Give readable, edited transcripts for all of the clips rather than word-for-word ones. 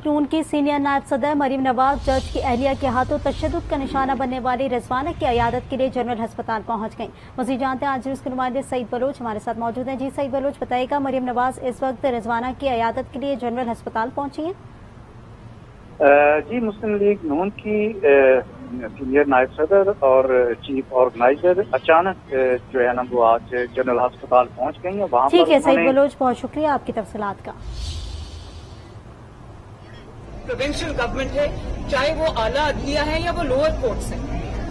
नून की सीनियर नायब सदर मरीम नवाज जज की अहलिया के हाथों तशद्दुद का निशाना बनने वाली रिजवाना की अयादत के लिए जनरल अस्पताल पहुंच गईं। मज़ीद जानते हैं आज न्यूज़ के नुमाइंदे सईद बलोच हमारे साथ मौजूद हैं। जी सईद बलोच, बताइएगा, मरीम नवाज इस वक्त रिजवाना की अयादत के लिए जनरल अस्पताल पहुंची हैं? जी, मुस्लिम लीग नून की सीनियर नायब सदर और चीफ ऑर्गेनाइजर अचानक जो है ना वो आज जनरल अस्पताल पहुंच गई है। वहाँ ठीक है सईद बलोच, बहुत शुक्रिया आपकी तफसीलात का। प्रोविंशियल गवर्नमेंट है, चाहे वो आला अदलिया है या वो लोअर कोर्ट्स है,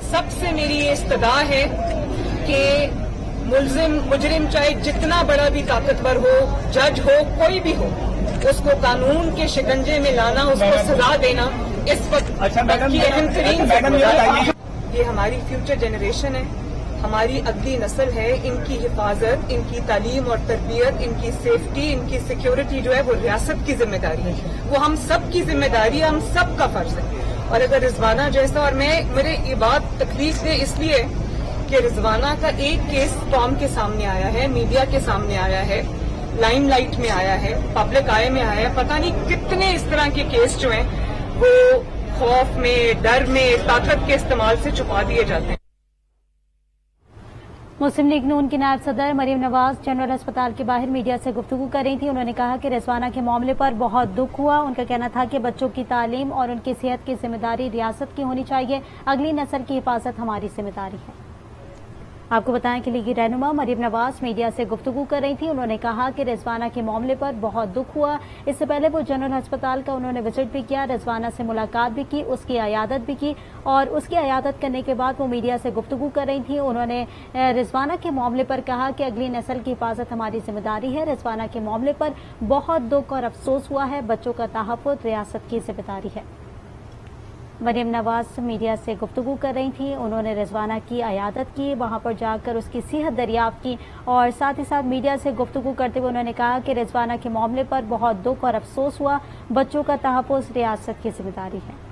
सबसे मेरी ये इस्तदा है कि मुजरिम चाहे जितना बड़ा भी ताकतवर हो, जज हो, कोई भी हो, उसको कानून के शिकंजे में लाना, उसको सजा देना इस वक्त की अहम तरीन। ये हमारी फ्यूचर जनरेशन है, हमारी अगली नस्ल है, इनकी हिफाजत, इनकी तालीम और तरबियत, इनकी सेफ्टी, इनकी सिक्योरिटी जो है वो रियासत की जिम्मेदारी है, वो हम सब की जिम्मेदारी है, हम सब का फर्ज है। और अगर रिजवाना जैसा, और मेरे ये बात तकलीफ है इसलिए कि रिजवाना का एक केस कौम के सामने आया है, मीडिया के सामने आया है, लाइमलाइट में आया है, पब्लिक आय में आया है, पता नहीं कितने इस तरह के केस जो हैं वो खौफ में, डर में, ताकत के इस्तेमाल से छुपा दिए जाते हैं। मुस्लिम लीग नून की नायब सदर मरीम नवाज जनरल अस्पताल के बाहर मीडिया से गुफ्तगू कर रही थी। उन्होंने कहा कि रिजवाना के मामले पर बहुत दुख हुआ। उनका कहना था कि बच्चों की तालीम और उनकी सेहत की जिम्मेदारी रियासत की होनी चाहिए, अगली नस्ल की हिफाजत हमारी जिम्मेदारी है। आपको बताएं कि लीगी रहनुमा मरीम नवाज मीडिया से गुफ्तगू कर रही थी। उन्होंने कहा कि रिजवाना के मामले पर बहुत दुख हुआ। इससे पहले वो जनरल अस्पताल का उन्होंने विजिट भी किया, रिजवाना से मुलाकात भी की, उसकी अयादत भी की और उसकी अयादत करने के बाद वो मीडिया से गुफ्तगू कर रही थी। उन्होंने रिजवाना के मामले पर कहा कि अगली नस्ल की हिफाजत हमारी जिम्मेदारी है। रिजवाना के मामले पर बहुत दुख और अफसोस हुआ है, बच्चों का तहफ़्फ़ुज़ रियासत की जिम्मेदारी है। मरीम नवाज मीडिया से गुफ्तगू कर रही थी। उन्होंने रिजवाना की अयादत की, वहां पर जाकर उसकी सेहत दरियाफ्त की और साथ ही साथ मीडिया से गुफ्तगू करते हुए उन्होंने कहा कि रिजवाना के मामले पर बहुत दुख और अफसोस हुआ, बच्चों का तहफ़्फ़ुज़ रियासत की जिम्मेदारी है।